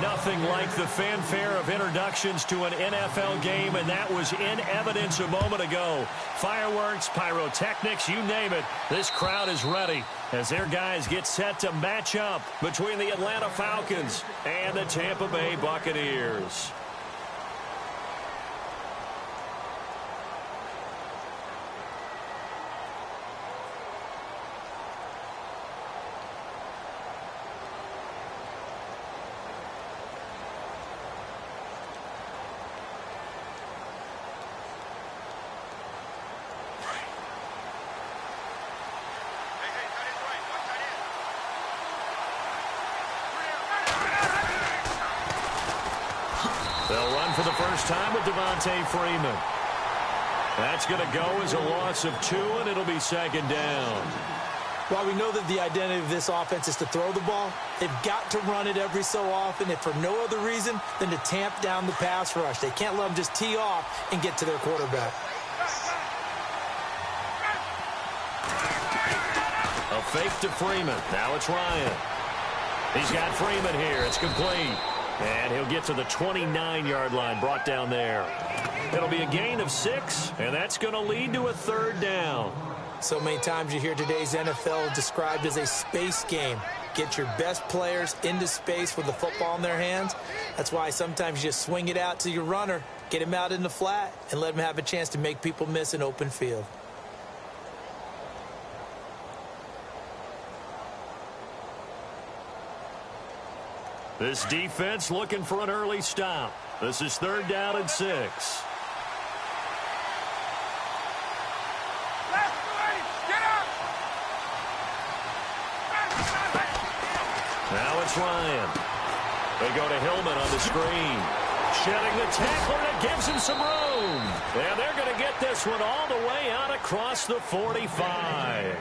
Nothing like the fanfare of introductions to an NFL game, and that was in evidence a moment ago. Fireworks, pyrotechnics, you name it. This crowd is ready as their guys get set to match up between the Atlanta Falcons and the Tampa Bay Buccaneers. They'll run for the first time with Devontae Freeman. That's going to go as a loss of 2, and it'll be second down. While we know that the identity of this offense is to throw the ball, they've got to run it every so often, if for no other reason than to tamp down the pass rush. They can't let them just tee off and get to their quarterback. A fake to Freeman. Now it's Ryan. He's got Freeman here. It's complete. And he'll get to the 29-yard line, brought down there. It'll be a gain of 6, and that's going to lead to a third down. So many times you hear today's NFL described as a space game. Get your best players into space with the football in their hands. That's why sometimes you just swing it out to your runner, get him out in the flat, and let him have a chance to make people miss an open field. This defense looking for an early stop. This is third down and 6. Now it's Ryan. They go to Hillman on the screen. Shedding the tackler, and it gives him some room. And they're going to get this one all the way out across the 45.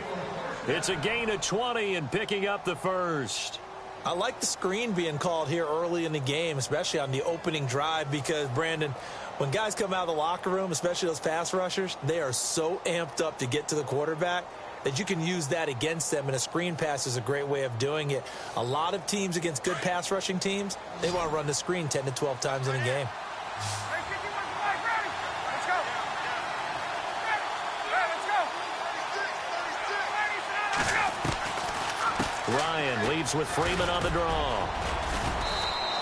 It's a gain of 20 and picking up the first. I like the screen being called here early in the game, especially on the opening drive, because, Brandon, when guys come out of the locker room, especially those pass rushers, they are so amped up to get to the quarterback that you can use that against them, and a screen pass is a great way of doing it. A lot of teams against good pass rushing teams, they want to run the screen 10 to 12 times in a game. Ryan leads with Freeman on the draw.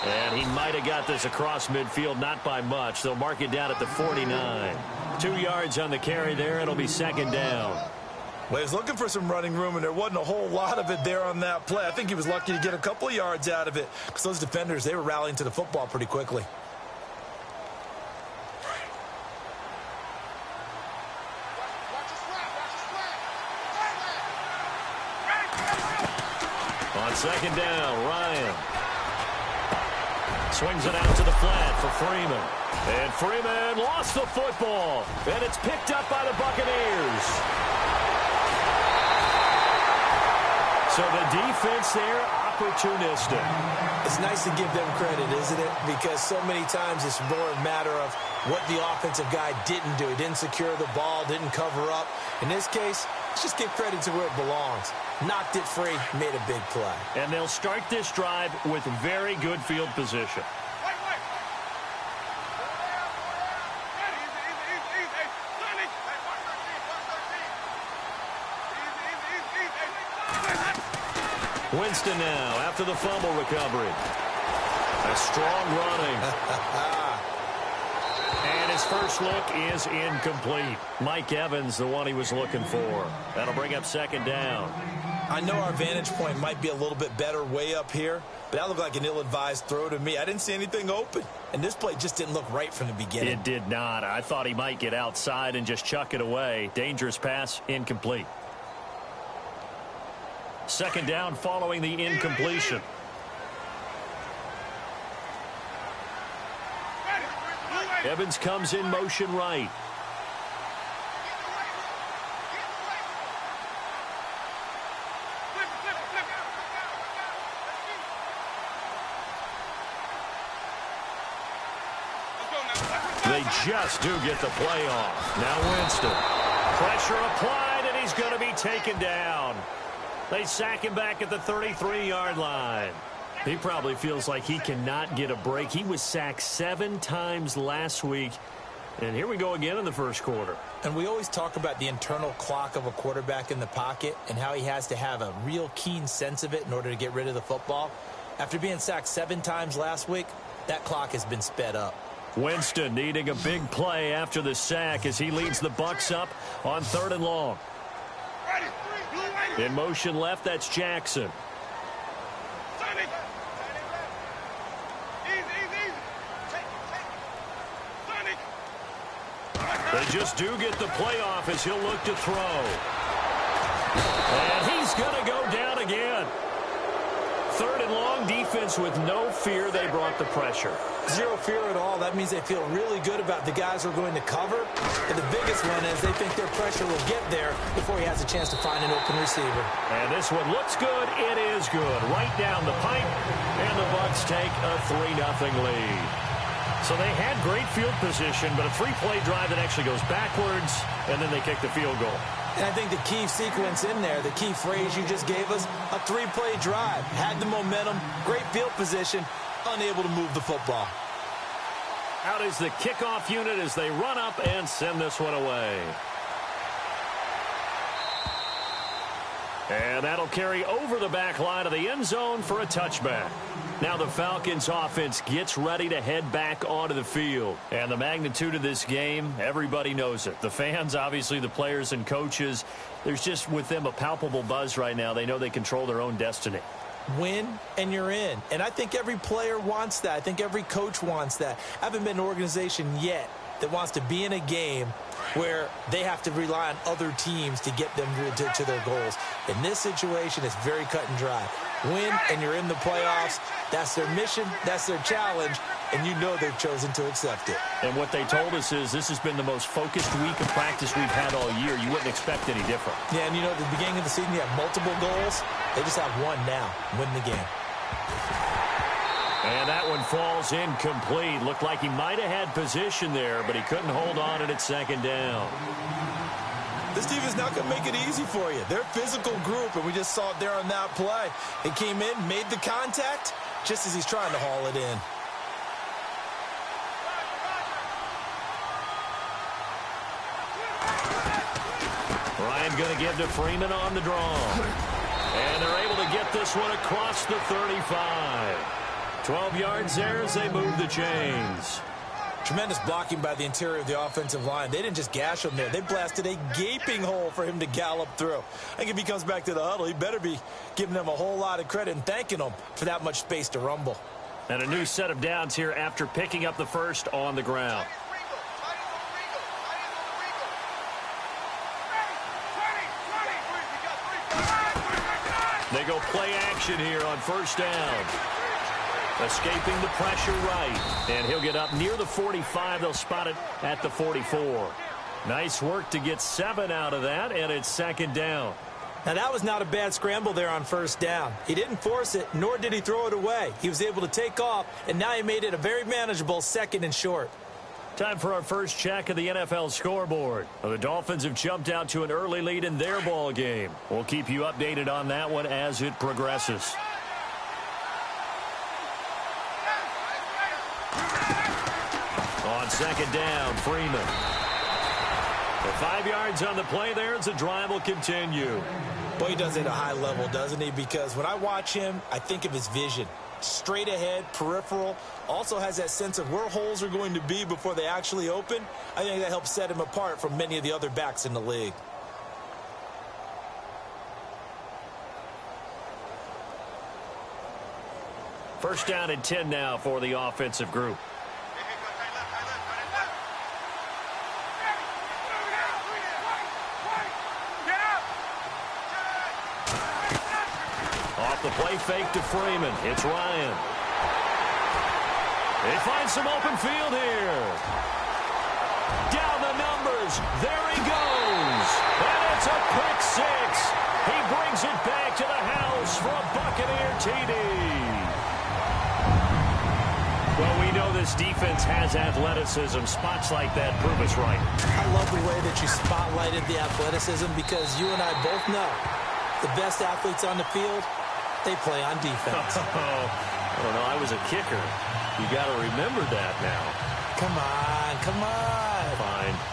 And he might have got this across midfield, not by much. They'll mark it down at the 49. 2 yards on the carry there. It'll be second down. Well, he was looking for some running room, and there wasn't a whole lot of it there on that play. I think he was lucky to get a couple of yards out of it because those defenders, they were rallying to the football pretty quickly. On second down, Ryan swings it out to the flat for Freeman. And Freeman lost the football. And it's picked up by the Buccaneers. So the defense there, opportunistic. It's nice to give them credit, isn't it? Because so many times it's more a matter of what the offensive guy didn't do. He didn't secure the ball, didn't cover up. In this case, let's just give credit to where it belongs. Knocked it free, made a big play. And they'll start this drive with very good field position. Winston now after the fumble recovery. A strong running. And his first look is incomplete. Mike Evans, the one he was looking for. That'll bring up second down. I know our vantage point might be a little bit better way up here, but that looked like an ill-advised throw to me. I didn't see anything open, and this play just didn't look right from the beginning. It did not. I thought he might get outside and just chuck it away. Dangerous pass, incomplete. Second down following the incompletion. Evans comes in motion right. They just do get the play off. Now Winston. Pressure applied, and he's going to be taken down. They sack him back at the 33-yard line. He probably feels like he cannot get a break. He was sacked 7 times last week. And here we go again in the first quarter. And we always talk about the internal clock of a quarterback in the pocket and how he has to have a real keen sense of it in order to get rid of the football. After being sacked 7 times last week, that clock has been sped up. Winston needing a big play after the sack as he leads the Bucs up on 3rd and long. In motion left, that's Jackson. They just do get the playoff as he'll look to throw. And he's going to go down again. 3rd and long, defense with no fear. They brought the pressure. Zero fear at all. That means they feel really good about the guys who are going to cover. And the biggest one is they think their pressure will get there before he has a chance to find an open receiver. And this one looks good. It is good. Right down the pipe. And the Bucs take a 3-0 lead. So they had great field position, but a 3-play drive that actually goes backwards, and then they kick the field goal. And I think the key sequence in there, the key phrase you just gave us, a 3-play drive. Had the momentum, great field position, unable to move the football. Out is the kickoff unit as they run up and send this one away. And that'll carry over the back line of the end zone for a touchback. Now the Falcons offense gets ready to head back onto the field. And the magnitude of this game, everybody knows it. The fans, obviously the players and coaches, there's just with them a palpable buzz right now. They know they control their own destiny. Win and you're in. And I think every player wants that. I think every coach wants that. I haven't been an organization yet that wants to be in a game where they have to rely on other teams to get them to their goals. In this situation, it's very cut and dry. Win and you're in the playoffs. That's their mission. That's their challenge. And you know they've chosen to accept it. And what they told us is this has been the most focused week of practice we've had all year. You wouldn't expect any different. Yeah, and you know, at the beginning of the season, you have multiple goals. They just have one now, win the game. And that one falls incomplete. Looked like he might have had position there, but he couldn't hold on it at 2nd down. This team is not going to make it easy for you. They're a physical group, and we just saw it there on that play. He came in, made the contact, just as he's trying to haul it in. Ryan going to give to Freeman on the draw. And they're able to get this one across the 35. 12 yards there as they move the chains. Tremendous blocking by the interior of the offensive line. They didn't just gash him there. They blasted a gaping hole for him to gallop through. I think if he comes back to the huddle, he better be giving them a whole lot of credit and thanking them for that much space to rumble. And a new set of downs here after picking up the first on the ground. They go play action here on 1st down. Escaping the pressure right. And he'll get up near the 45. They'll spot it at the 44. Nice work to get 7 out of that, and it's 2nd down. Now, that was not a bad scramble there on 1st down. He didn't force it, nor did he throw it away. He was able to take off, and now he made it a very manageable 2nd and short. Time for our first check of the NFL scoreboard. Well, the Dolphins have jumped out to an early lead in their ball game. We'll keep you updated on that one as it progresses. On 2nd down, Freeman. The 5 yards on the play there as the drive will continue. Boy, he does it at a high level, doesn't he? Because when I watch him, I think of his vision. Straight ahead, peripheral, also has that sense of where holes are going to be before they actually open. I think that helps set him apart from many of the other backs in the league. First down and 10 now for the offensive group. Off the play fake to Freeman. It's Ryan. They find some open field here. Down the numbers. There he goes. And it's a pick 6. He brings it back to the house for a Buccaneer TD. Well, we know this defense has athleticism. Spots like that prove us right. I love the way that you spotlighted the athleticism because you and I both know the best athletes on the field, they play on defense. I don't know. I was a kicker. You got to remember that now. Come on, come on. Fine.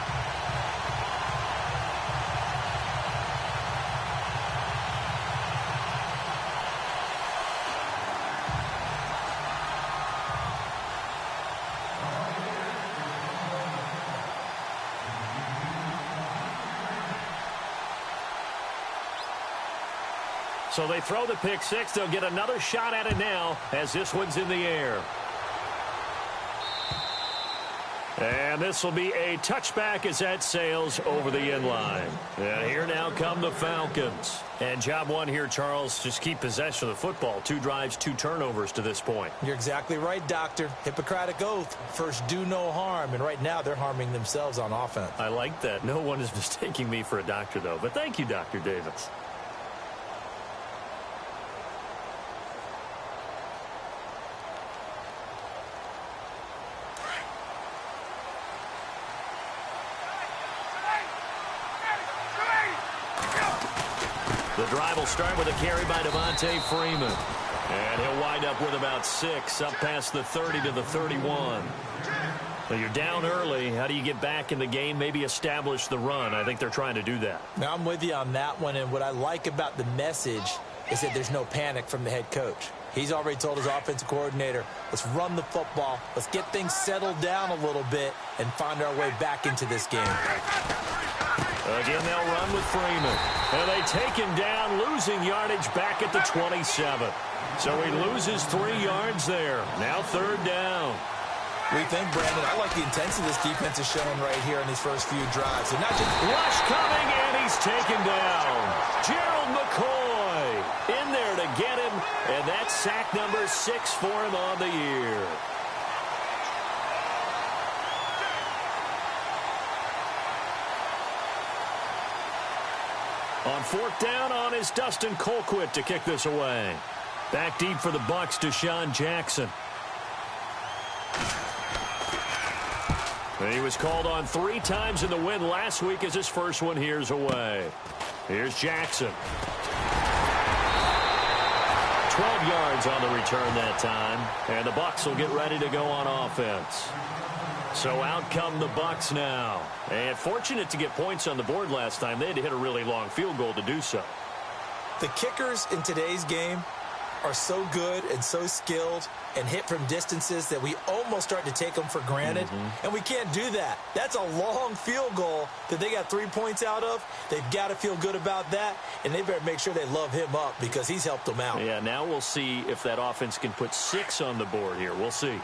So they throw the pick six. They'll get another shot at it now as this one's in the air. And this will be a touchback as that sails over the end line. And here now come the Falcons. And job one here, Charles, just keep possession of the football. 2 drives, 2 turnovers to this point. You're exactly right, Doctor. Hippocratic oath. First, do no harm. And right now, they're harming themselves on offense. I like that. No one is mistaking me for a doctor, though. But thank you, Dr. Davis. The drive will start with a carry by Devontae Freeman. And he'll wind up with about 6, up past the 30 to the 31. So you're down early. How do you get back in the game, maybe establish the run? I think they're trying to do that. Now, I'm with you on that one, and what I like about the message is that there's no panic from the head coach. He's already told his offensive coordinator, let's run the football, let's get things settled down a little bit, and find our way back into this game. Again, they'll run with Freeman. And they take him down, losing yardage back at the 27. So he loses 3 yards there. Now 3rd down. We think, Brandon, I like the intensity this defense is showing right here in these first few drives. And not just rush coming, and he's taken down. Gerald McCoy in there to get him, and that's sack number 6 for him on the year. On 4th down on is Dustin Colquitt to kick this away. Back deep for the Bucs, Deshaun Jackson. He was called on 3 times in the win last week as his first one here's away. Here's Jackson. 12 yards on the return that time. And the Bucs will get ready to go on offense. So out come the Bucs now. And fortunate to get points on the board last time. They had to hit a really long field goal to do so. The kickers in today's game are so good and so skilled and hit from distances that we almost start to take them for granted. And we can't do that. That's a long field goal that they got 3 points out of. They've got to feel good about that, and they better make sure they love him up because he's helped them out. Yeah, now we'll see if that offense can put 6 on the board here. We'll see.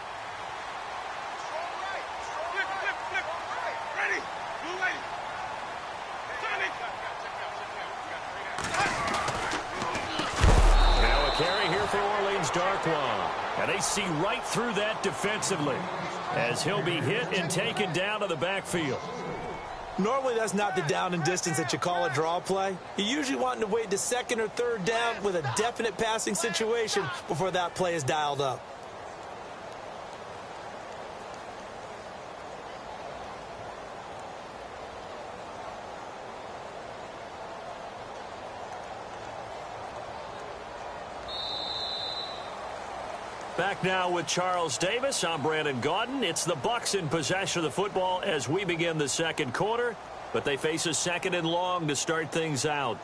Darkwa, and they see right through that defensively as he'll be hit and taken down to the backfield. Normally that's not the down and distance that you call a draw play. You're usually wanting to wait to 2nd or 3rd down with a definite passing situation before that play is dialed up. Back now with Charles Davis. I'm Brandon Gaudin. It's the Bucs in possession of the football as we begin the 2nd quarter, but they face a 2nd and long to start things out.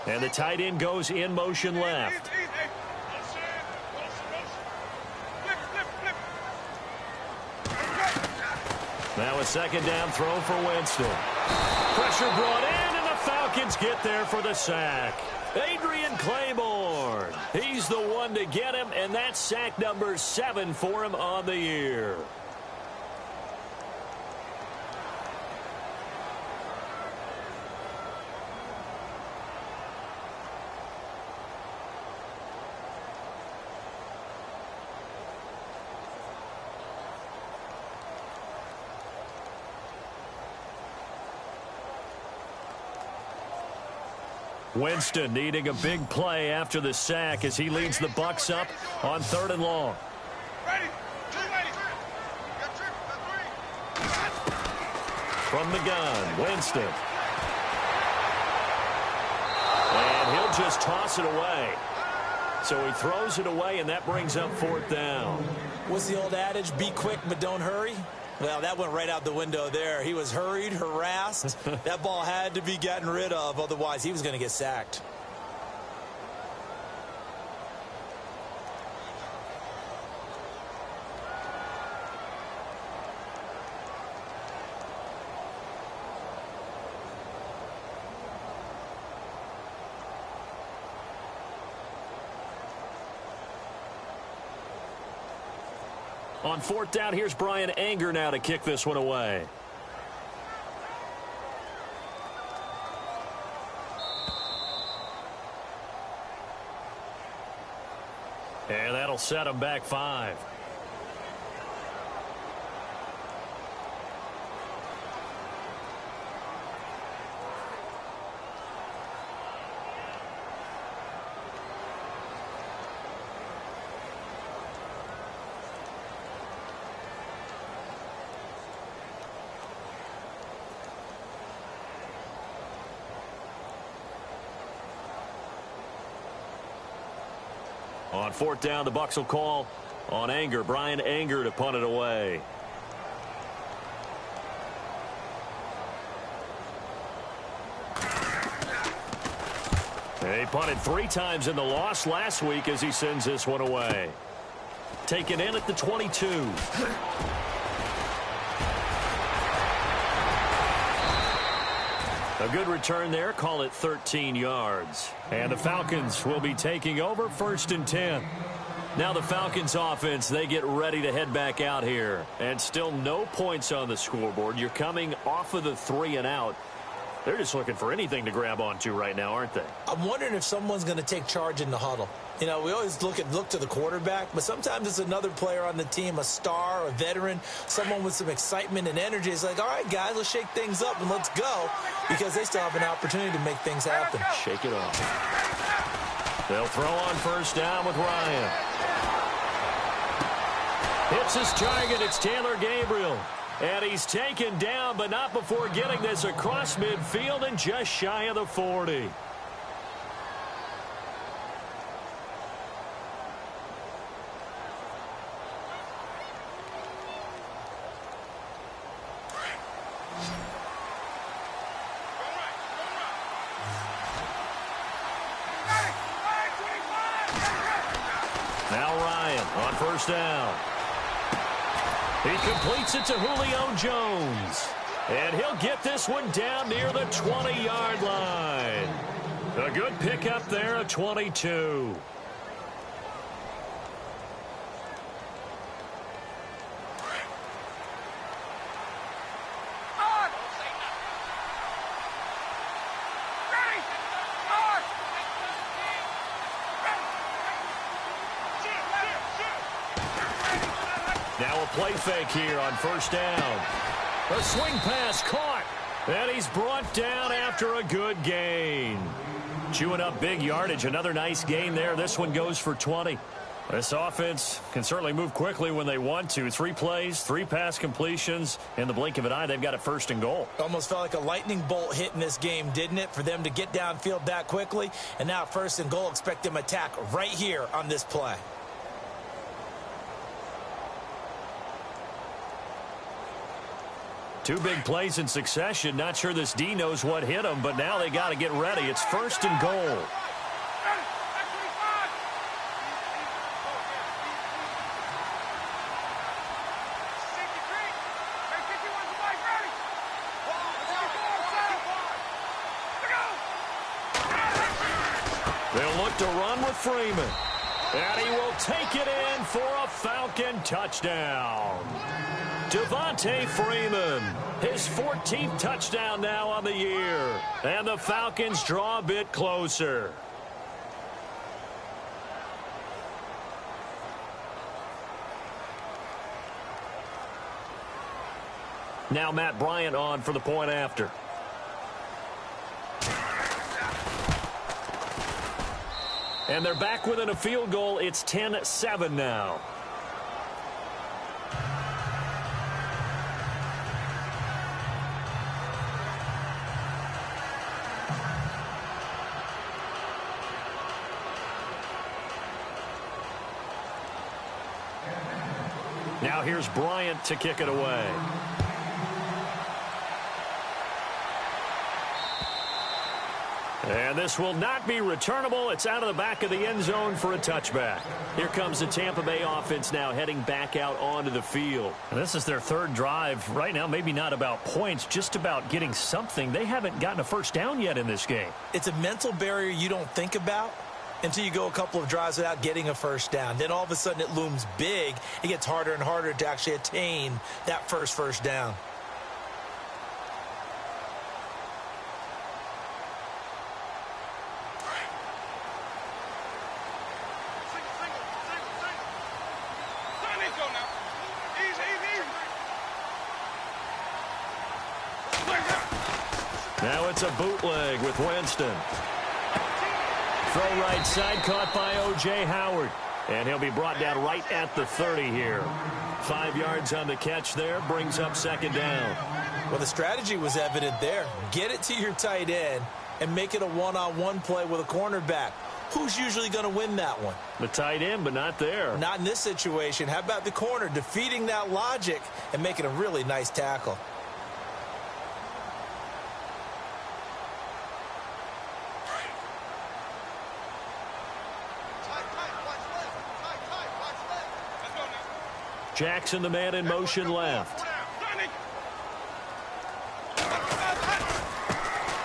And the tight end goes in motion left. Now a 2nd down throw for Winston. Pressure brought in, and the Falcons get there for the sack. Adrian Claiborne. He's the one to get him, and that's sack number 7 for him on the year. Winston needing a big play after the sack as he leads the Bucs up on 3rd and long. From the gun, Winston. And he'll just toss it away. So he throws it away, and that brings up 4th down. What's the old adage? Be quick, but don't hurry. Well, that went right out the window there. He was hurried, harassed. That ball had to be gotten rid of. Otherwise, he was going to get sacked. On 4th down, here's Brian Anger now to kick this one away. And that'll set him back 5. On 4th down, the Bucs will call on Anger. Brian Anger to punt it away. He punted 3 times in the loss last week as he sends this one away. Taken in at the 22. A good return there. Call it 13 yards. And the Falcons will be taking over 1st and 10. Now the Falcons offense, they get ready to head back out here. And still no points on the scoreboard. You're coming off of the 3 and out. They're just looking for anything to grab onto right now, aren't they? I'm wondering if someone's going to take charge in the huddle. You know, we always look to the quarterback, but sometimes it's another player on the team, a star, a veteran, someone with some excitement and energy. It's like, all right, guys, let's shake things up and let's go, because they still have an opportunity to make things happen. Shake it off. They'll throw on 1st down with Ryan. Hits his target. It's Taylor Gabriel. And he's taken down, but not before getting this across midfield and just shy of the 40. Now Ryan on 1st down. He completes it to Julio Jones. And he'll get this one down near the 20-yard line. A good pickup there, a 22. Now a play fake here on 1st down. A swing pass caught. And he's brought down after a good gain. Chewing up big yardage. Another nice gain there. This one goes for 20. This offense can certainly move quickly when they want to. 3 plays, 3 pass completions. In the blink of an eye, they've got it 1st and goal. Almost felt like a lightning bolt hit in this game, didn't it? For them to get downfield that quickly. And now 1st and goal. Expect them to attack right here on this play. Two big plays in succession. Not sure this D knows what hit him, but now they got to get ready. It's 1st and goal. They'll look to run with Freeman. And he will take it in for a Falcon touchdown. Devontae Freeman, his 14th touchdown now on the year. And the Falcons draw a bit closer. Now Matt Bryant on for the point after. And they're back within a field goal. It's 10-7 now. Now here's Bryant to kick it away. And this will not be returnable. It's out of the back of the end zone for a touchback. Here comes the Tampa Bay offense now heading back out onto the field. And this is their third drive. Right now, maybe not about points, just about getting something. They haven't gotten a first down yet in this game. It's a mental barrier you don't think about until you go a couple of drives without getting a first down. Then all of a sudden it looms big. It gets harder and harder to actually attain that first down. Now it's a bootleg with Winston. Throw right side, caught by O.J. Howard. And he'll be brought down right at the 30 here. 5 yards on the catch there, brings up second down. Well, the strategy was evident there. Get it to your tight end and make it a one-on-one play with a cornerback. Who's usually going to win that one? The tight end, but not there. Not in this situation. How about the corner defeating that logic and making a really nice tackle? Jackson, the man in motion left.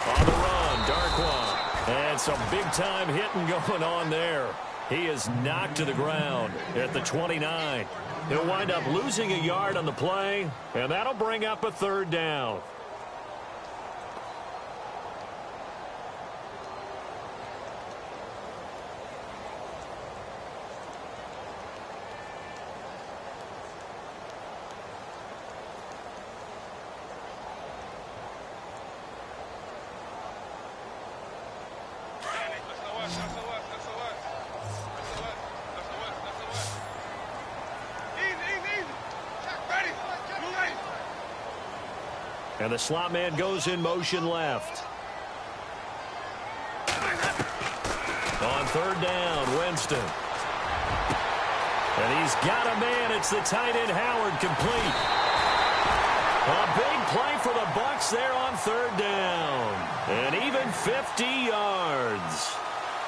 On the run, Darkwa. And some big-time hitting going on there. He is knocked to the ground at the 29. He'll wind up losing a yard on the play, and that'll bring up a third down. And the slot man goes in motion left. On third down, Winston. And he's got a man. It's the tight end, Howard, complete. A big play for the Bucs there on third down. And even 50 yards.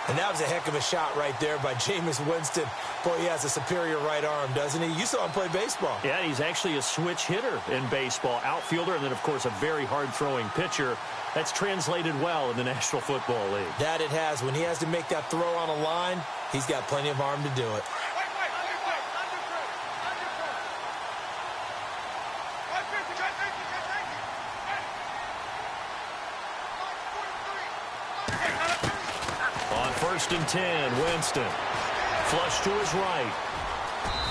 And that was a heck of a shot right there by Jameis Winston. Boy, he has a superior right arm, doesn't he? You saw him play baseball. Yeah, he's actually a switch hitter in baseball. Outfielder, and then, of course, a very hard-throwing pitcher. That's translated well in the National Football League. That it has. When he has to make that throw on a line, he's got plenty of arm to do it. First and 10, Winston. Flush to his right.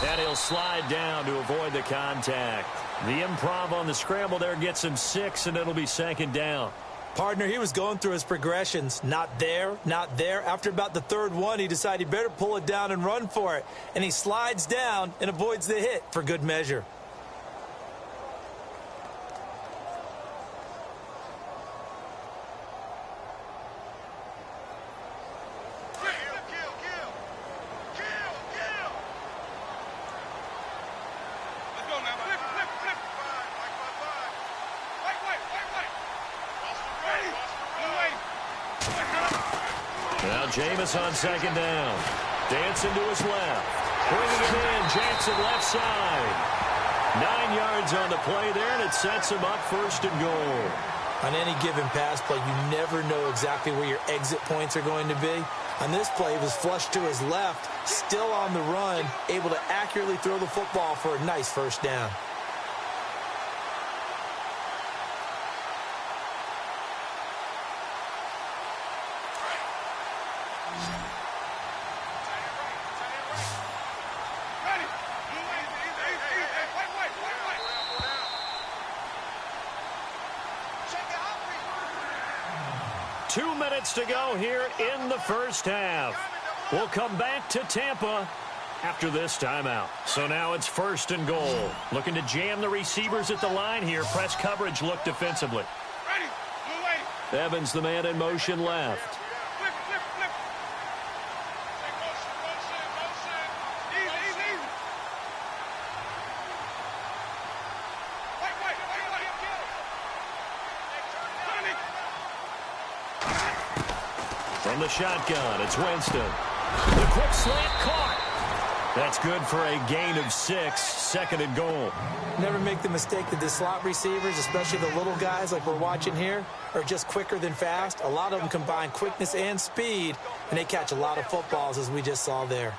And he'll slide down to avoid the contact. The improv on the scramble there gets him 6, and it'll be second down. Partner, he was going through his progressions. Not there, not there. After about the third one, he decided he better pull it down and run for it. And he slides down and avoids the hit for good measure. Jameis on second down. Dancing to his left. Bringing it in. Jackson left side. 9 yards on the play there, and it sets him up first and goal. On any given pass play, you never know exactly where your exit points are going to be. On this play, he was flushed to his left, still on the run, able to accurately throw the football for a nice first down. To go here in the first half. We'll come back to Tampa after this timeout. So now it's 1st and goal. Looking to jam the receivers at the line here. Press coverage look defensively. Ready. Evans, the man in motion left. Flip. Motion. Easy. Wait. From the shotgun, it's Winston. The quick slant caught. That's good for a gain of 6, 2nd and goal. Never make the mistake that the slot receivers, especially the little guys like we're watching here, are just quicker than fast. A lot of them combine quickness and speed, and they catch a lot of footballs, as we just saw there.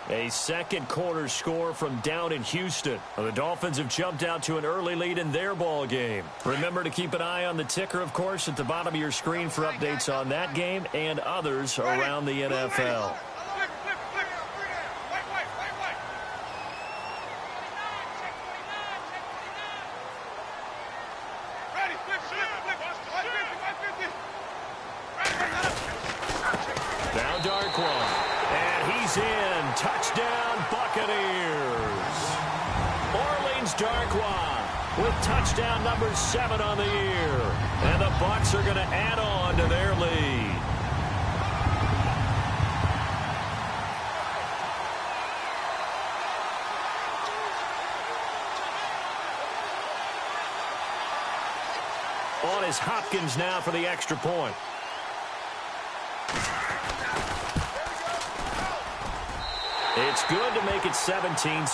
A second quarter score from down in Houston. Well, the Dolphins have jumped out to an early lead in their ball game. Remember to keep an eye on the ticker, of course, at the bottom of your screen for updates on that game and others around the NFL. Now Darkwa, and he's in. Touchdown, Buccaneers. Orleans Darkwa with touchdown number 7 on the year. And the Bucs are going to add on to their lead. On is Hopkins now for the extra point. It's good to make it 17-7.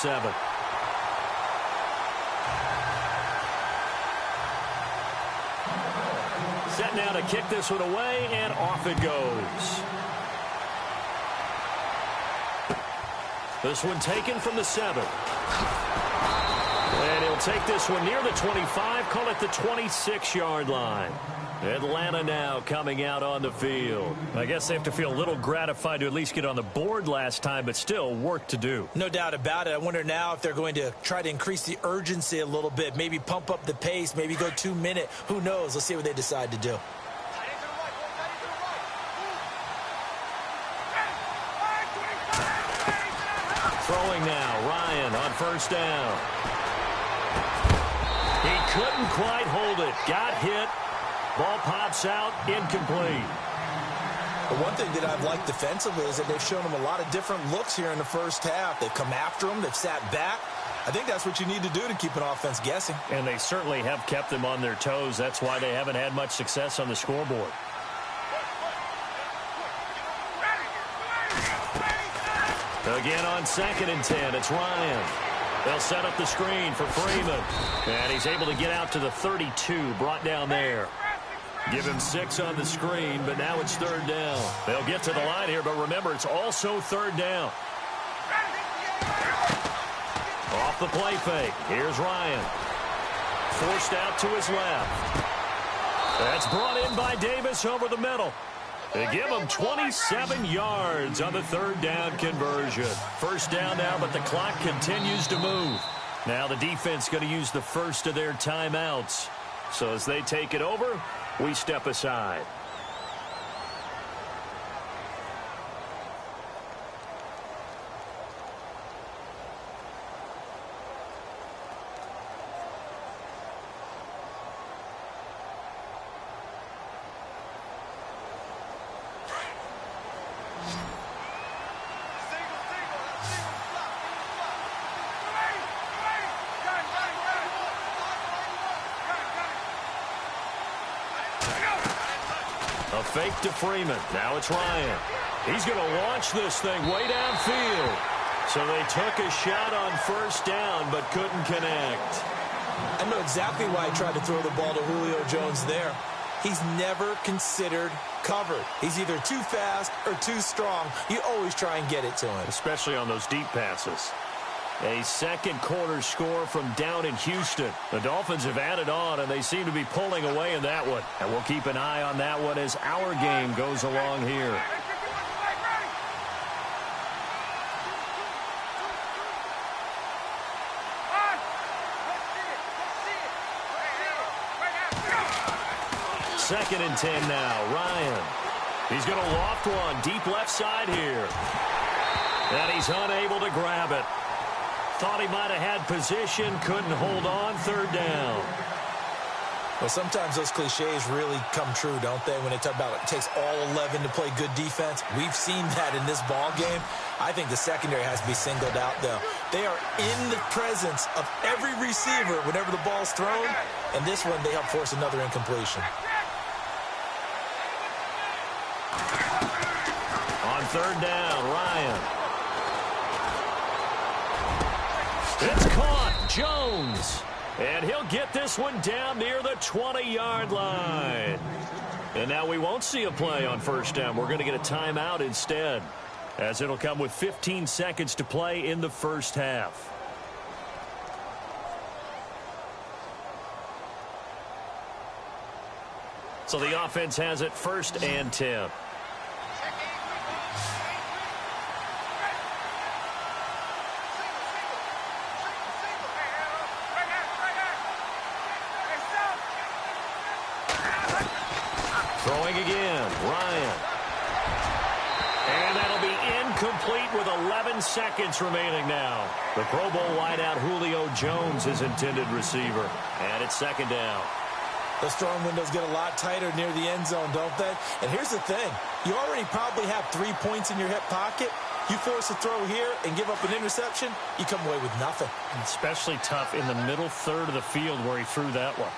Set now to kick this one away, and off it goes. This one taken from the 7. And he'll take this one near the 25, call it the 26-yard line. Atlanta now coming out on the field. I guess they have to feel a little gratified to at least get on the board last time, but still work to do. No doubt about it. I wonder now if they're going to try to increase the urgency a little bit, maybe pump up the pace, maybe go 2-minute. Who knows? Let's see what they decide to do. Throwing now, Ryan on 1st down. He couldn't quite hold it. Got hit. Ball pops out, incomplete. The one thing that I've liked defensively is that they've shown them a lot of different looks here in the first half. They've come after them. They've sat back. I think that's what you need to do to keep an offense guessing. And they certainly have kept them on their toes. That's why they haven't had much success on the scoreboard. Again on 2nd and 10, it's Ryan. They'll set up the screen for Freeman. And he's able to get out to the 32, brought down there. Give him 6 on the screen, but now it's 3rd down. They'll get to the line here, but remember, it's also 3rd down. Off the play fake. Here's Ryan. Forced out to his left. That's brought in by Davis over the middle. They give him 27 yards on the 3rd down conversion. 1st down now, but the clock continues to move. Now the defense going to use the first of their timeouts. So as they take it over, we step aside. A fake to Freeman. Now it's Ryan. He's going to launch this thing way downfield. So they took a shot on 1st down, but couldn't connect. I know exactly why he tried to throw the ball to Julio Jones there. He's never considered covered. He's either too fast or too strong. You always try and get it to him. Especially on those deep passes. A second quarter score from down in Houston. The Dolphins have added on, and they seem to be pulling away in that one. And we'll keep an eye on that one as our game goes along here. Second and 10 now. Ryan. He's going to loft one deep left side here. And he's unable to grab it. Thought he might have had position, couldn't hold on. Third down. Well, sometimes those cliches really come true, don't they? When they talk about it takes all 11 to play good defense. We've seen that in this ball game. I think the secondary has to be singled out, though. They are in the presence of every receiver whenever the ball's thrown. And this one, they help force another incompletion. On third down, Ryan. It's caught. Jones. And he'll get this one down near the 20-yard line. And now we won't see a play on first down. We're going to get a timeout instead, as it'll come with 15 seconds to play in the first half. So the offense has it first and 10. Throwing again, Ryan. And that'll be incomplete with 11 seconds remaining now. The Pro Bowl wideout Julio Jones is intended receiver. And it's second down. Those throwing windows get a lot tighter near the end zone, don't they? And here's the thing. You already probably have 3 points in your hip pocket. You force a throw here and give up an interception, you come away with nothing. Especially tough in the middle third of the field where he threw that one.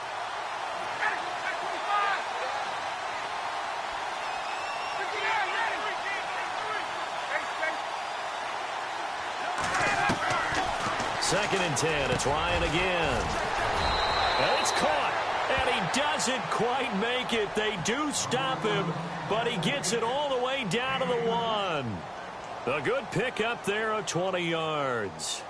Second and 10. It's Ryan again. And it's caught. And he doesn't quite make it. They do stop him, but he gets it all the way down to the 1. A good pick up there of 20 yards.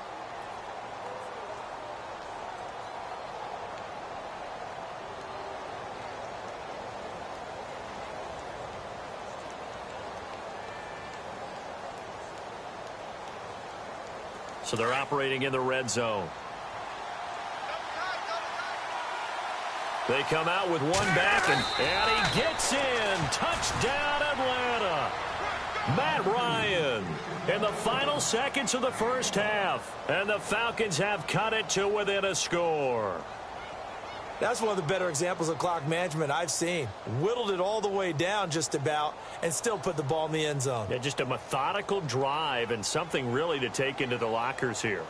So they're operating in the red zone. They come out with one back, and he gets in. Touchdown, Atlanta. Matt Ryan in the final seconds of the first half. And the Falcons have cut it to within a score. That's one of the better examples of clock management I've seen. Whittled it all the way down just about and still put the ball in the end zone. Yeah, just a methodical drive and something really to take into the lockers here.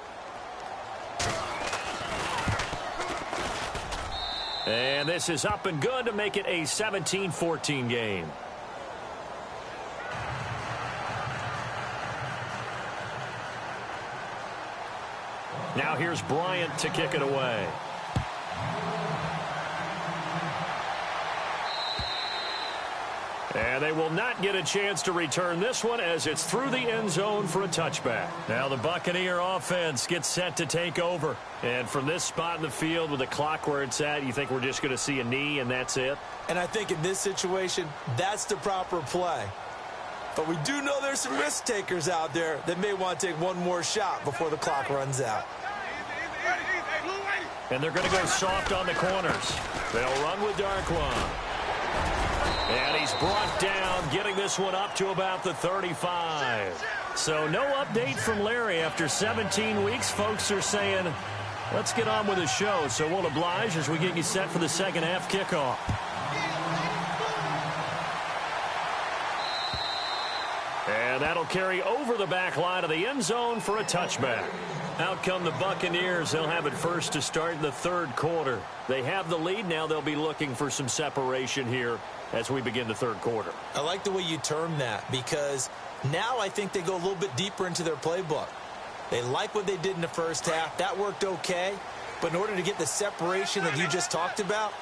And this is up and good to make it a 17-14 game. Now here's Bryant to kick it away. And they will not get a chance to return this one as it's through the end zone for a touchback. Now the Buccaneer offense gets set to take over. And from this spot in the field with the clock where it's at, you think we're just going to see a knee and that's it? And I think in this situation, that's the proper play. But we do know there's some risk takers out there that may want to take one more shot before the clock runs out. And they're going to go soft on the corners. They'll run with Darkwan. And he's brought down, getting this one up to about the 35. So no update from Larry after 17 weeks. Folks are saying, let's get on with the show. So we'll oblige as we get you set for the second half kickoff. And that'll carry over the back line of the end zone for a touchback. Out come the Buccaneers. They'll have it first to start in the third quarter. They have the lead. Now they'll be looking for some separation here as we begin the third quarter. I like the way you term that because now I think they go a little bit deeper into their playbook. They like what they did in the first half. That worked okay. But in order to get the separation that you just talked about,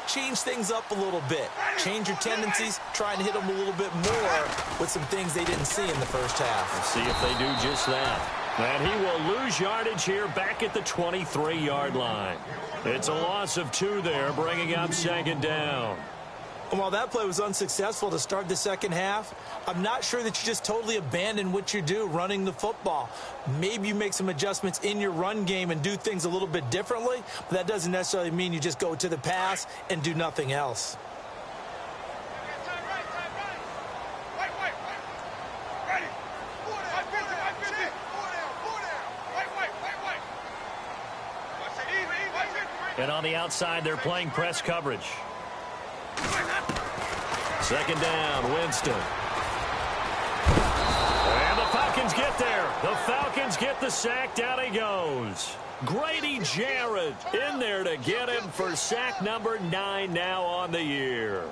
change things up a little bit. Change your tendencies, try and hit them a little bit more with some things they didn't see in the first half. Let's see if they do just that. And he will lose yardage here back at the 23-yard line. It's a loss of 2 there, bringing up second down. And while that play was unsuccessful to start the second half, I'm not sure that you just totally abandon what you do running the football. Maybe you make some adjustments in your run game and do things a little bit differently, but that doesn't necessarily mean you just go to the pass and do nothing else. And on the outside, they're playing press coverage. Second down, Winston. And the Falcons get there. The Falcons get the sack. Down he goes. Grady Jarrett in there to get him for sack number 9 now on the year.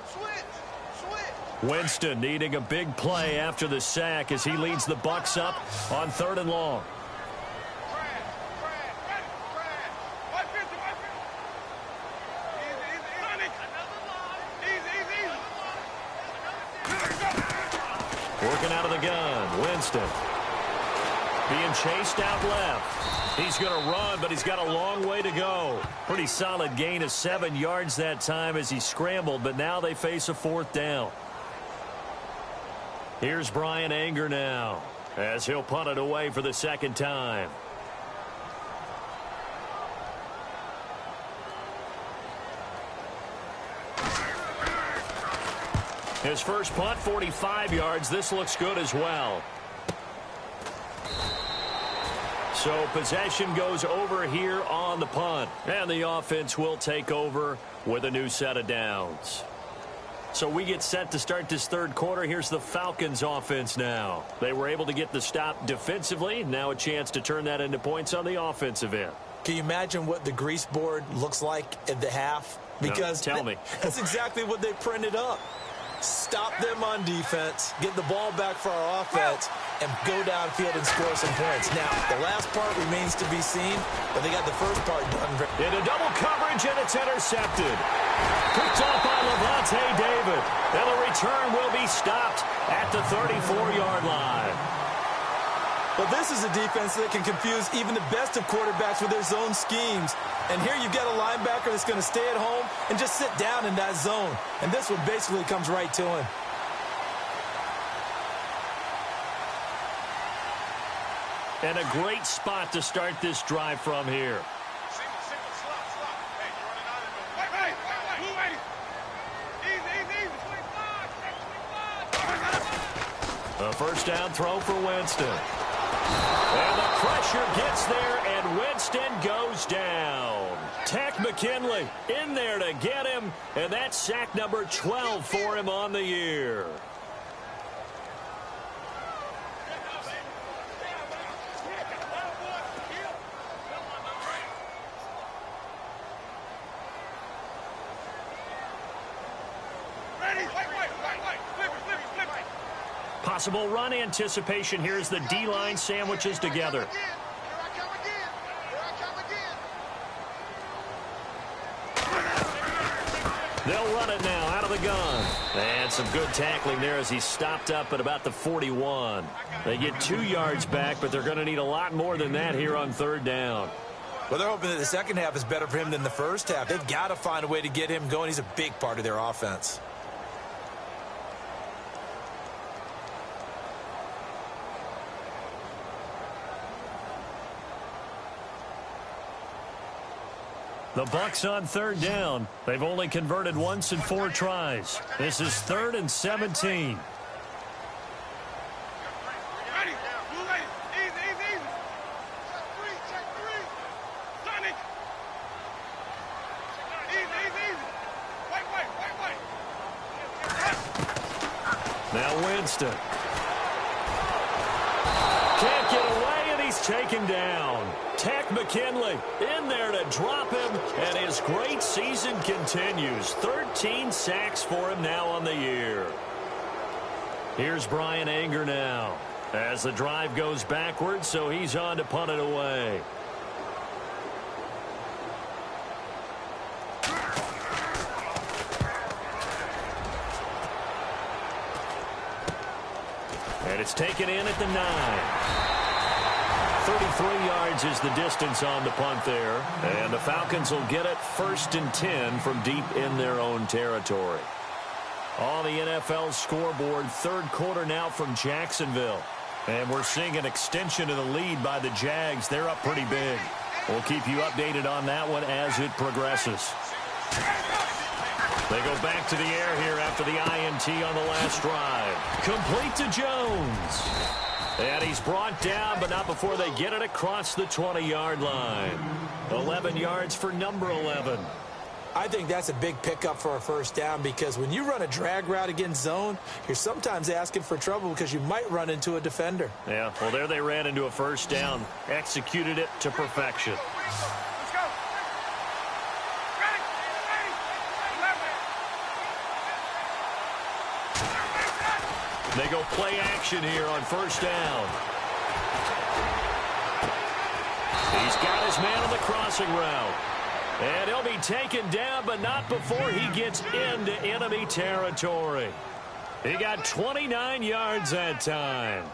Winston needing a big play after the sack as he leads the Bucs up on 3rd and long. Working out of the gun, Winston. Being chased out left. He's going to run, but he's got a long way to go. Pretty solid gain of 7 yards that time as he scrambled, but now they face a 4th down. Here's Brian Anger now as he'll punt it away for the 2nd time. His first punt, 45 yards. This looks good as well. So possession goes over here on the punt. And the offense will take over with a new set of downs. So we get set to start this 3rd quarter. Here's the Falcons offense now. They were able to get the stop defensively. Now a chance to turn that into points on the offensive end. Can you imagine what the grease board looks like at the half? Because no, tell me. That's exactly what they printed up. Stop them on defense, get the ball back for our offense, and go downfield and score some points. Now, the last part remains to be seen, but they got the first part done. Into double coverage, and it's intercepted. Picked off by Levante David. And the return will be stopped at the 34-yard line. Well, this is a defense that can confuse even the best of quarterbacks with their zone schemes. And here you've got a linebacker that's going to stay at home and just sit down in that zone. And this one basically comes right to him. And a great spot to start this drive from here. A first down throw for Winston. And the pressure gets there, and Winston goes down. Tech McKinley in there to get him, and that's sack number 12 for him on the year. Possible run anticipation. Here's the D-line sandwiches together. They'll run it now out of the gun. And some good tackling there as he stopped up at about the 41. They get 2 yards back, but they're going to need a lot more than that here on 3rd down. Well, they're hoping that the second half is better for him than the first half. They've got to find a way to get him going. He's a big part of their offense. The Bucs on 3rd down. They've only converted once in 4 tries. This is 3rd and 17. Now Winston. Can't get away, and he's taken down. Tech McKinley in there to drop him, and his great season continues. 13 sacks for him now on the year. Here's Brian Anger now as the drive goes backwards, so he's on to punt it away. And it's taken in at the 9. 33 yards is the distance on the punt there. And the Falcons will get it 1st and 10 from deep in their own territory. On the NFL scoreboard, 3rd quarter now from Jacksonville. And we're seeing an extension of the lead by the Jags. They're up pretty big. We'll keep you updated on that one as it progresses. They go back to the air here after the INT on the last drive. Complete to Jones. And he's brought down, but not before they get it across the 20-yard line. 11 yards for number 11. I think that's a big pickup for a first down because when you run a drag route against zone, you're sometimes asking for trouble because you might run into a defender. Yeah, well, there they ran into a first down, executed it to perfection. Let's go. Ready. They go play action here on first down. He's got his man on the crossing route. And he'll be taken down, but not before he gets into enemy territory. He got 29 yards that time.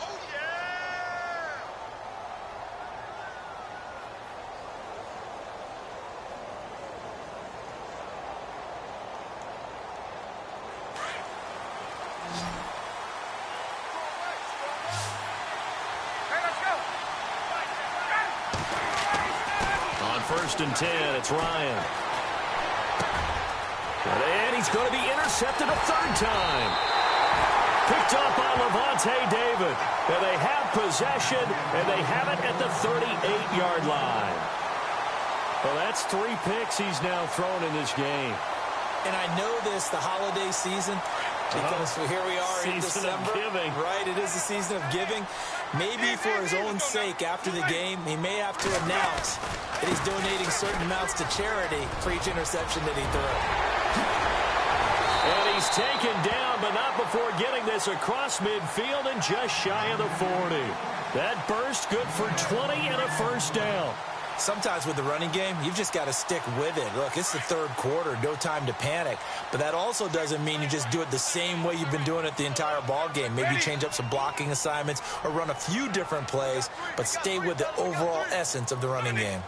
Oh, yeah. Hey, let's go. On 1st and 10, it's Ryan. And he's going to be intercepted a third time. Picked up on Levante David. And they have possession, and they have it at the 38-yard line. Well, that's 3 picks he's now thrown in this game. And I know this, the holiday season, because here we are in December. Giving. Right, it is the season of giving. Maybe for his own sake, after the game, he may have to announce that he's donating certain amounts to charity for each interception that he threw. And he's taken down, but not before getting this across midfield and just shy of the 40. That burst good for 20 and a first down. Sometimes with the running game, you've just got to stick with it. Look, it's the third quarter, no time to panic. But that also doesn't mean you just do it the same way you've been doing it the entire ball game. Maybe change up some blocking assignments or run a few different plays, but stay with the overall essence of the running game.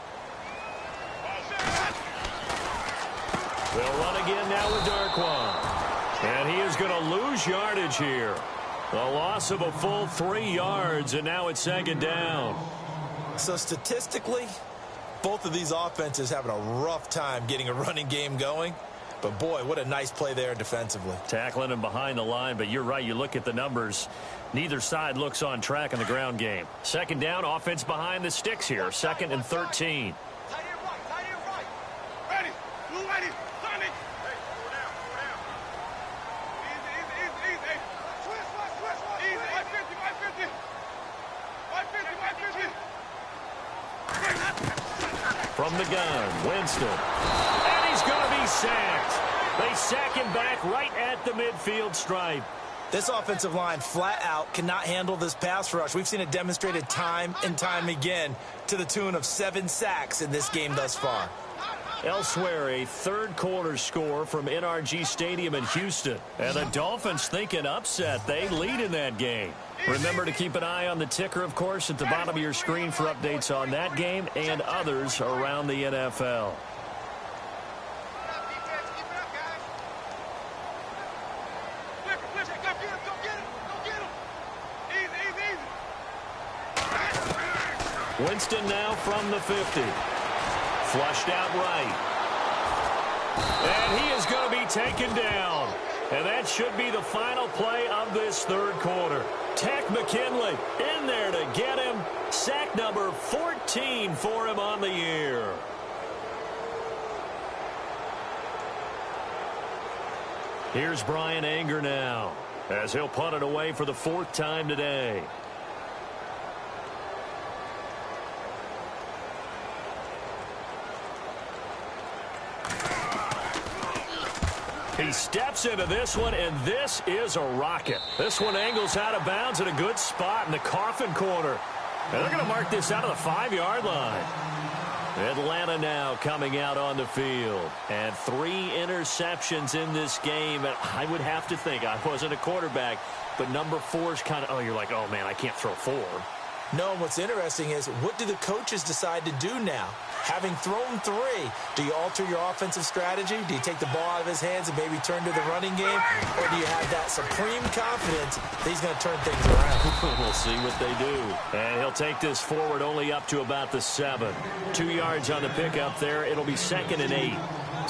They'll run again now with Darquan. And he is going to lose yardage here. A loss of a full 3 yards, and now it's 2nd down. So statistically, both of these offenses having a rough time getting a running game going. But, boy, what a nice play there defensively. Tackling him behind the line, but you're right. You look at the numbers. Neither side looks on track in the ground game. 2nd down, offense behind the sticks here. 2nd and 13. Tight end right. Ready. Blue ready. Sonny. Hey, go down. Easy. Switch. Easy. 550. 550. From the gun, Winston. And he's going to be sacked. They sack him back right at the midfield stripe. This offensive line flat out cannot handle this pass rush. We've seen it demonstrated time and time again to the tune of 7 sacks in this game thus far. Elsewhere, a third-quarter score from NRG Stadium in Houston. And the Dolphins think an upset. They lead in that game. Remember to keep an eye on the ticker, of course, at the bottom of your screen for updates on that game and others around the NFL. Winston now from the 50. Flushed out right. And he is going to be taken down. And that should be the final play of this third quarter. Tech McKinley in there to get him. Sack number 14 for him on the year. Here's Brian Anger now as he'll punt it away for the 4th time today. He steps into this one, and this is a rocket. This one angles out of bounds at a good spot in the coffin corner. And they're going to mark this out of the 5-yard line. Atlanta now coming out on the field. And 3 interceptions in this game. And I would have to think, I wasn't a quarterback, but number 4 is kind of, you're like, oh, man, I can't throw 4. No, and what's interesting is what do the coaches decide to do now? Having thrown 3, do you alter your offensive strategy? Do you take the ball out of his hands and maybe turn to the running game? Or do you have that supreme confidence that he's going to turn things around? We'll see what they do. And he'll take this forward only up to about the 7. 2 yards on the pickup there. It'll be 2nd and 8.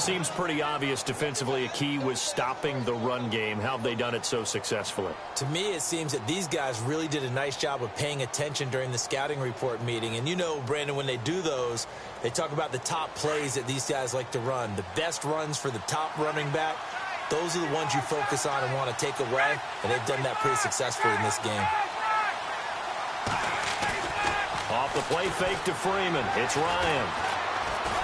Seems pretty obvious defensively a key was stopping the run game. How have they done it so successfully? To me, it seems that these guys really did a nice job of paying attention during the scouting report meeting. And you know, Brandon, when they do those, they talk about the top plays that these guys like to run. The best runs for the top running back, those are the ones you focus on and want to take away. And they've done that pretty successfully in this game. Off the play fake to Freeman. It's Ryan.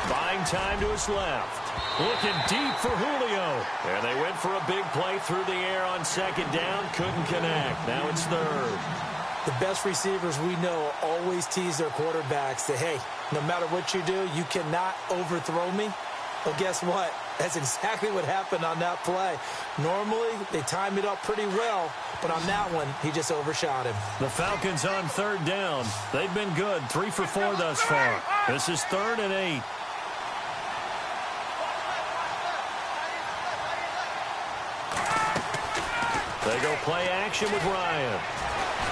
Buying time to his left. Looking deep for Julio. And they went for a big play through the air on second down. Couldn't connect. Now it's third. The best receivers we know always tease their quarterbacks that, hey, no matter what you do, you cannot overthrow me. Well, guess what? That's exactly what happened on that play. Normally, they time it up pretty well, but on that one, he just overshot him. The Falcons on third down. They've been good. 3 for 4 thus far. This is 3rd and 8. They go play action with Ryan.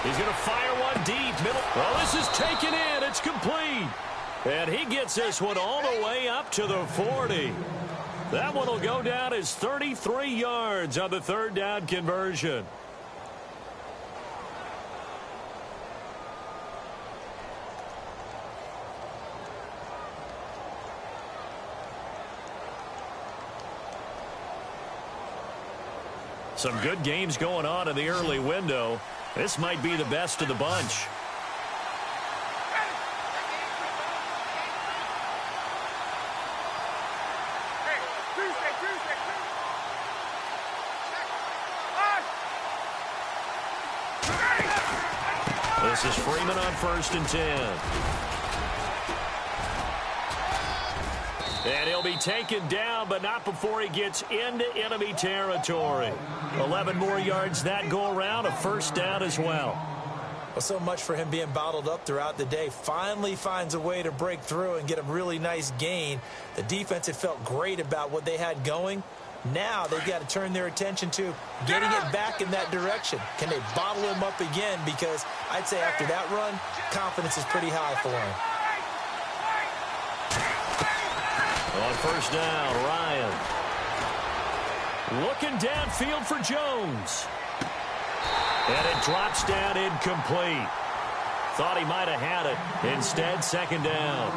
He's going to fire one deep. Middle. Oh, this is taken in. It's complete. And he gets this one all the way up to the 40. That one will go down as 33 yards on the third down conversion. Some good games going on in the early window. This might be the best of the bunch. This is Freeman on 1st and 10. And he'll be taken down, but not before he gets into enemy territory. 11 more yards that go around, a first down as well. Well, so much for him being bottled up throughout the day. Finally finds a way to break through and get a really nice gain. The defense had felt great about what they had going. Now they've got to turn their attention to getting it back in that direction. Can they bottle him up again? Because I'd say after that run, confidence is pretty high for him. On first down, Ryan. Looking downfield for Jones. And it drops down incomplete. Thought he might have had it. Instead, second down.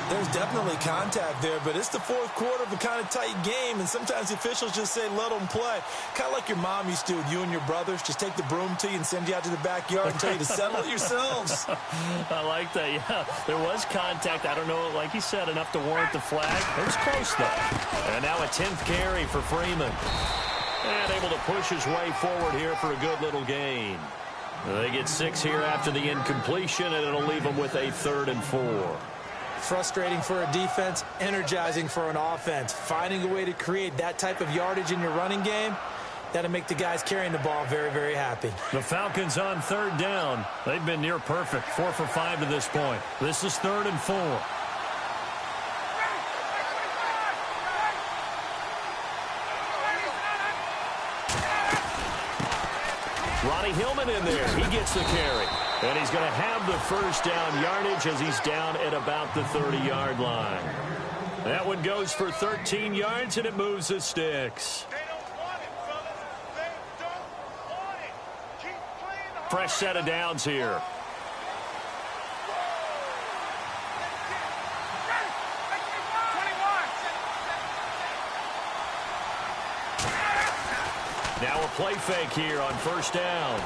There's definitely contact there, but it's the fourth quarter of a kind of tight game, and sometimes the officials just say, let them play. Kind of like your mom used to with you and your brothers. Just take the broom to you and send you out to the backyard and tell you to settle it yourselves. I like that, yeah. There was contact. I don't know, like you said, enough to warrant the flag. It was close, though. And now a 10th carry for Freeman. And able to push his way forward here for a good little gain. They get 6 here after the incompletion, and it'll leave them with a 3rd and 4. Frustrating for a defense, energizing for an offense. Finding a way to create that type of yardage in your running game, that'll make the guys carrying the ball very, very happy. The Falcons on third down. They've been near perfect. 4 for 5 to this point. This is 3rd and 4. Ronnie Hillman in there. He gets the carry. And he's going to have the first down yardage as he's down at about the 30-yard line. That one goes for 13 yards, and it moves the sticks. They don't want it, fellas. They don't want it. Keep playing the Fresh set of downs here. Now a play fake here on first down.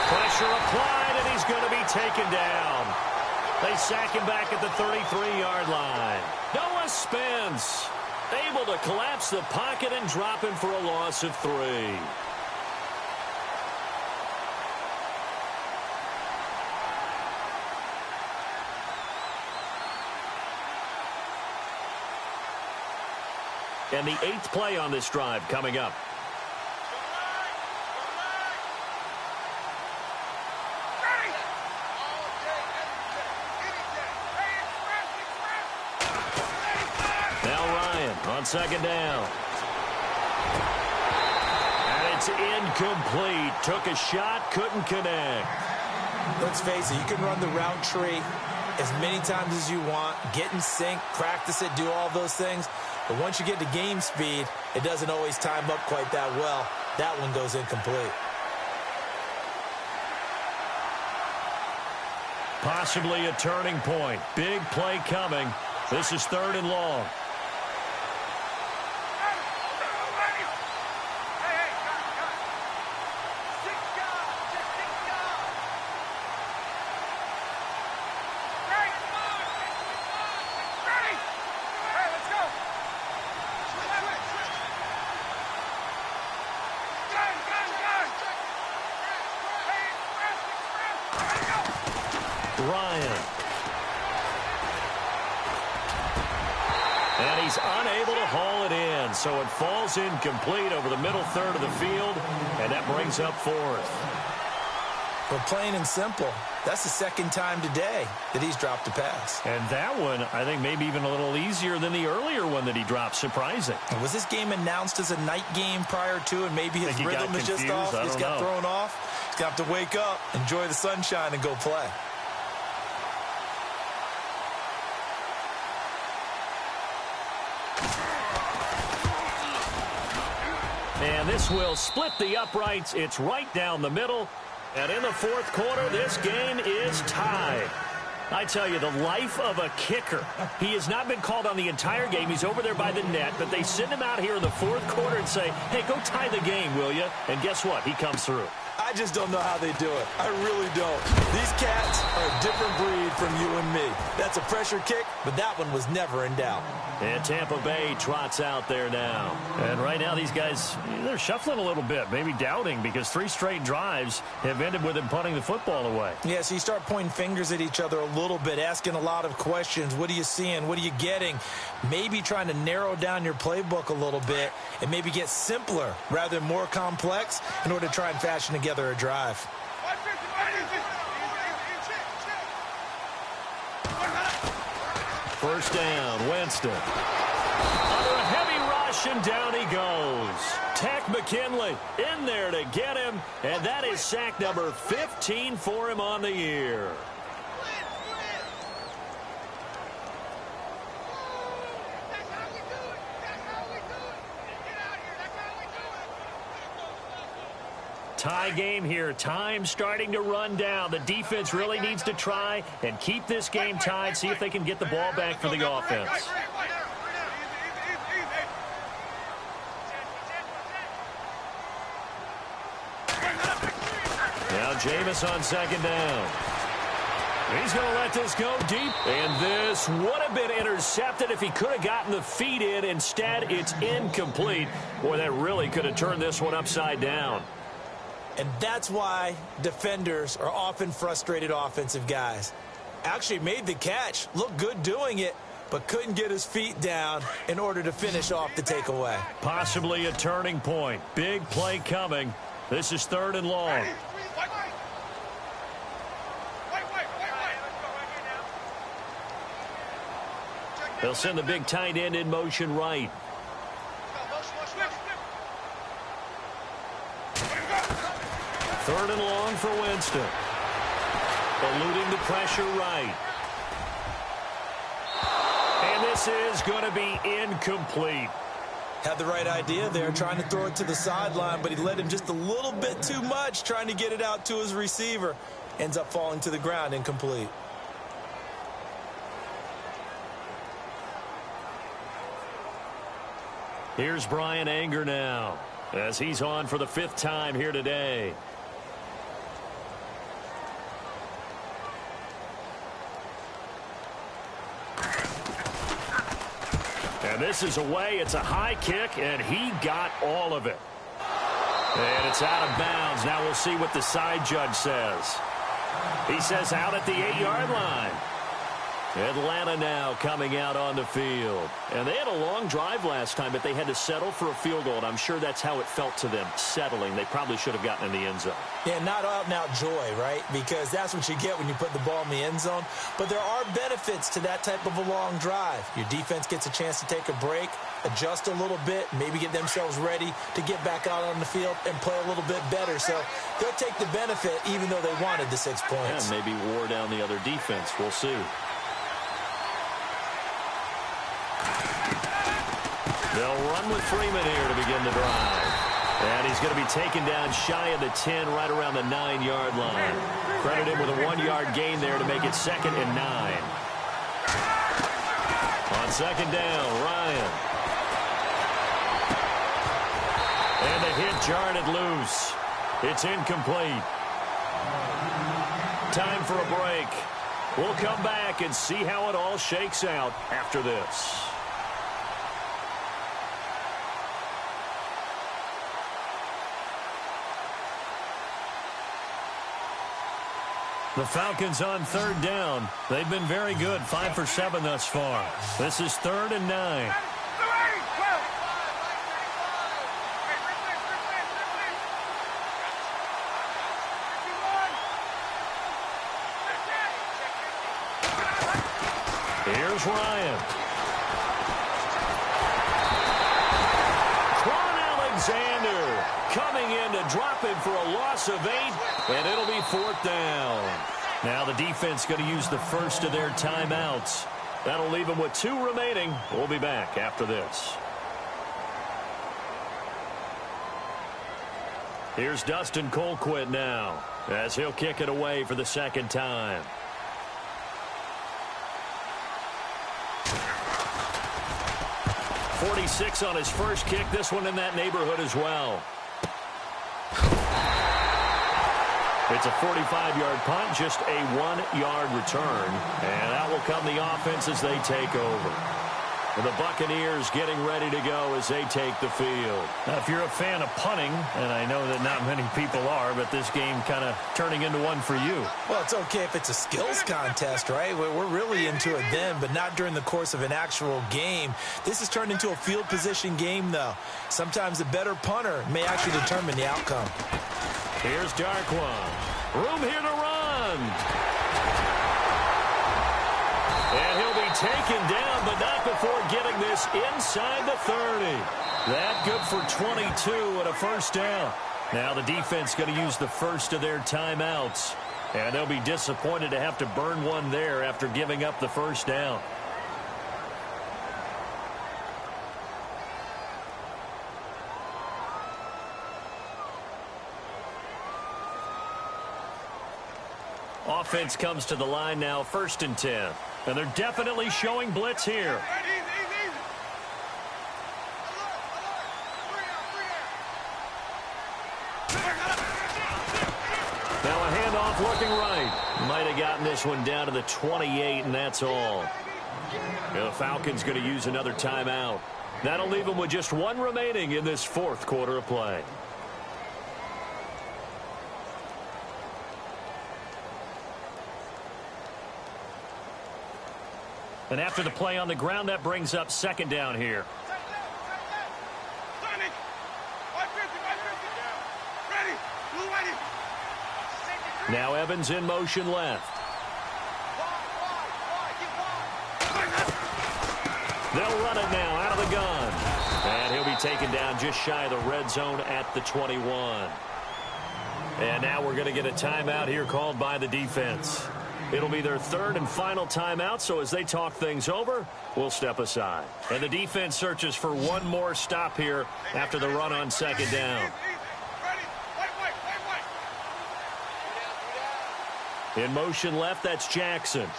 Pressure applied, and he's going to be taken down. They sack him back at the 33-yard line. Noah Spence able to collapse the pocket and drop him for a loss of 3. And the 8th play on this drive coming up. Now Ryan on second down. And it's incomplete. Took a shot, couldn't connect. Let's face it, you can run the route tree as many times as you want, get in sync, practice it, do all those things. But once you get to game speed, it doesn't always time up quite that well. That one goes incomplete. Possibly a turning point. Big play coming. This is 3rd and long. Ryan. And he's unable to haul it in, so it falls incomplete over the middle third of the field, and that brings up 4th. But plain and simple, that's the 2nd time today that he's dropped a pass. And that one, I think, maybe even a little easier than the earlier one that he dropped. Surprising. And was this game announced as a night game prior to, and maybe his rhythm is just off? He's got thrown off. He's got to wake up, enjoy the sunshine, and go play. And this will split the uprights. It's right down the middle. And in the 4th quarter, this game is tied. I tell you, the life of a kicker. He has not been called on the entire game. He's over there by the net, but they send him out here in the 4th quarter and say, hey, go tie the game, will you? And guess what? He comes through. I just don't know how they do it. I really don't. These cats are a different breed from you and me. That's a pressure kick, but that one was never in doubt. And Tampa Bay trots out there now. And right now these guys, they're shuffling a little bit, maybe doubting, because 3 straight drives have ended with him punting the football away. Yeah, so you start pointing fingers at each other a little bit, asking a lot of questions. What are you seeing? What are you getting? Maybe trying to narrow down your playbook a little bit and maybe get simpler rather than more complex in order to try and fashion together a drive. First down, Winston. Under a heavy rush, and down he goes. Tech McKinley in there to get him, and that is sack number 15 for him on the year. Tie game here. Time starting to run down. The defense really needs to try and keep this game tied, see if they can get the ball back for the offense. Now Jameis on 2nd down. He's going to let this go deep, and this would have been intercepted if he could have gotten the feet in. Instead, it's incomplete. Boy, that really could have turned this one upside down. And that's why defenders are often frustrated offensive guys. Actually made the catch, looked good doing it, but couldn't get his feet down in order to finish off the takeaway. Possibly a turning point. Big play coming. This is 3rd and long. They'll send the big tight end in motion right. Third and long for Winston. Eluding the pressure right. And this is going to be incomplete. Had the right idea there, trying to throw it to the sideline, but he led him just a little bit too much, trying to get it out to his receiver. Ends up falling to the ground, incomplete. Here's Brian Anger now, as he's on for the 5th time here today. And this is away. It's a high kick, and he got all of it. And it's out of bounds. Now we'll see what the side judge says. He says out at the 8-yard line. Atlanta now coming out on the field. And they had a long drive last time, but they had to settle for a field goal, and I'm sure that's how it felt to them, settling. They probably should have gotten in the end zone. Yeah, not out-and-out joy, right? Because that's what you get when you put the ball in the end zone. But there are benefits to that type of a long drive. Your defense gets a chance to take a break, adjust a little bit, maybe get themselves ready to get back out on the field and play a little bit better. So they'll take the benefit even though they wanted the 6 points. And maybe wore down the other defense. We'll see. They'll run with Freeman here to begin the drive. And he's going to be taken down shy of the 10, right around the 9-yard line. Credit him with a 1-yard gain there to make it 2nd and 9. On 2nd down, Ryan. And the hit jarred it loose. It's incomplete. Time for a break. We'll come back and see how it all shakes out after this. The Falcons on 3rd down. They've been very good, 5 for 7 thus far. This is 3rd and 9. Here's Ryan. Quan Alexander coming in to drop him for a loss of 8, and it'll be 4th down. Now the defense going to use the first of their timeouts. That'll leave them with 2 remaining. We'll be back after this. Here's Dustin Colquitt now, as he'll kick it away for the 2nd time. .46 on his first kick. This one in that neighborhood as well. It's a 45-yard punt, just a 1-yard return. And out will come the offense as they take over. And the Buccaneers getting ready to go as they take the field. Now, if you're a fan of punting, and I know that not many people are, but this game kind of turning into one for you. Well, it's okay if it's a skills contest, right? We're really into it then, but not during the course of an actual game. This has turned into a field position game, though. Sometimes the better punter may actually determine the outcome. Here's Darquan. Room here to run. And he'll be taken down, but not before getting this inside the 30. That good for 22 and a 1st down. Now the defense going to use the first of their timeouts. And they'll be disappointed to have to burn one there after giving up the 1st down. Offense comes to the line now, 1st and 10. And they're definitely showing blitz here. Now a handoff looking right. Might have gotten this one down to the 28, and that's all. The Falcons going to use another timeout. That'll leave them with just 1 remaining in this 4th quarter of play. And after the play on the ground, that brings up 2nd down here. Now Evans in motion left. They'll run it now out of the gun. And he'll be taken down just shy of the red zone at the 21. And now we're going to get a timeout here called by the defense. It'll be their 3rd and final timeout, so as they talk things over, we'll step aside. And the defense searches for one more stop here after the run on 2nd down. In motion left, that's Jackson.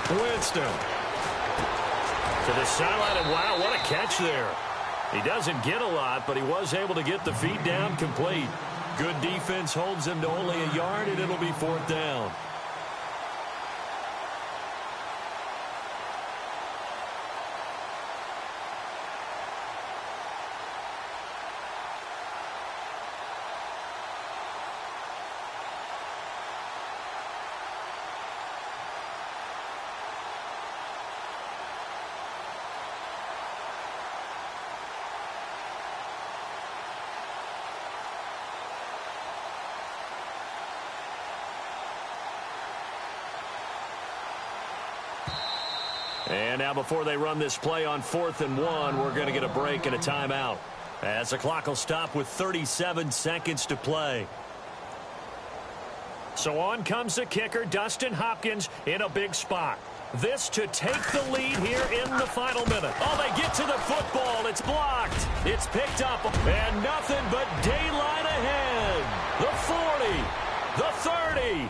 Winston to the sideline, and wow, what a catch there. He doesn't get a lot, but he was able to get the feet down complete. Good defense holds him to only a yard, and it'll be 4th down. And now before they run this play on 4th and 1, we're going to get a break and a timeout, as the clock will stop with 37 seconds to play. So on comes the kicker, Dustin Hopkins, in a big spot. This to take the lead here in the final minute. Oh, they get to the football. It's blocked. It's picked up. And nothing but daylight ahead. The 40. The 30.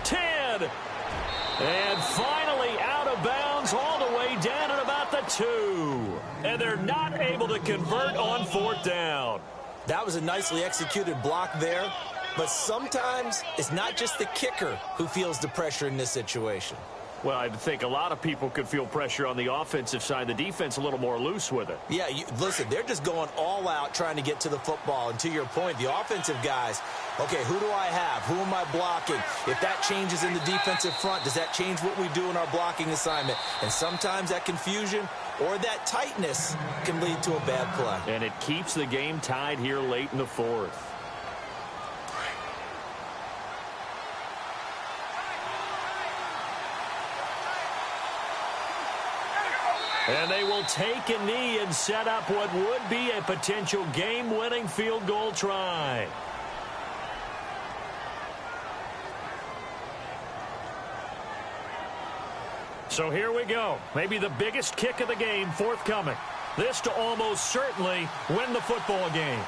10. And finally out of bounds all the way down at about the 2. And they're not able to convert on 4th down. That was a nicely executed block there. But sometimes it's not just the kicker who feels the pressure in this situation. Well, I think a lot of people could feel pressure on the offensive side. The defense a little more loose with it. Yeah, listen, they're just going all out trying to get to the football. And to your point, the offensive guys, okay, who do I have? Who am I blocking? If that changes in the defensive front, does that change what we do in our blocking assignment? And sometimes that confusion or that tightness can lead to a bad play. And it keeps the game tied here late in the 4th. And they will take a knee and set up what would be a potential game-winning field goal try. So here we go. Maybe the biggest kick of the game forthcoming. This to almost certainly win the football game.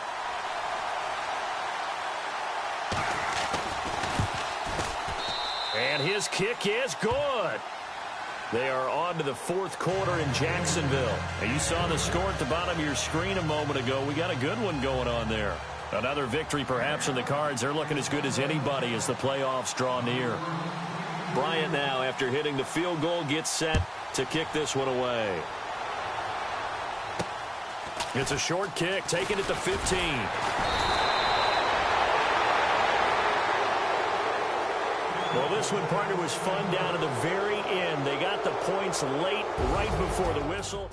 And his kick is good. They are on to the 4th quarter in Jacksonville. And you saw the score at the bottom of your screen a moment ago. We got a good one going on there. Another victory perhaps in the cards. They're looking as good as anybody as the playoffs draw near. Bryant now, after hitting the field goal, gets set to kick this one away. It's a short kick, taking it to 15. Well, this one, partner, was fun down to the very end. They got the points late, right before the whistle.